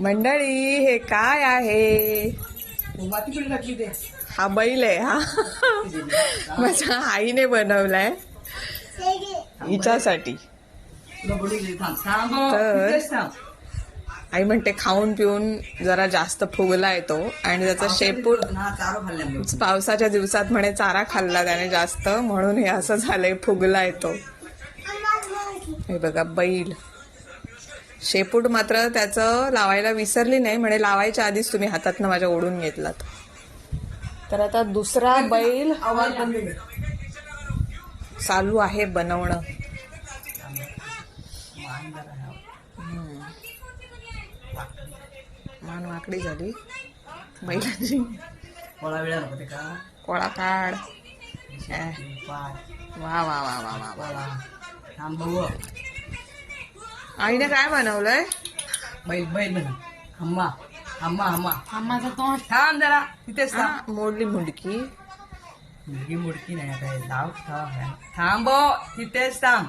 मंडळी हे काय आहे? माती पण टाकली ते. हा बैल आहे हा. माझ्या आईने बनवलाय हिच्यासाठी. तर आई म्हणते खाऊन पिऊन जरा जास्त फुगला येतो आणि त्याचा शेपूट पावसाच्या दिवसात म्हणे चारा खाल्ला त्याने जास्त, म्हणून हे असं झालंय, फुगला येतो. हे बघा बैल. शेपूट मात्र त्याचं लावायला विसरली नाही, म्हणे लावायच्या आधीच तुम्ही हातातनं माझ्या ओढून घेतलात. तर आता दुसरा बैल चालू आहे बनवणं. मान वाकडी झाली बैलाची. कोळा काढ. वा वा वा वा वा. आईने काय बनवलंय? बैल बैल बन. हम्मा हम्मा हम्मा आम्हाचा तोंड थांब जरा तिथेच थांब. मोडली मुंडकी. मुडकी मुडकी नाही आता लाव थांब तिथेच थांब.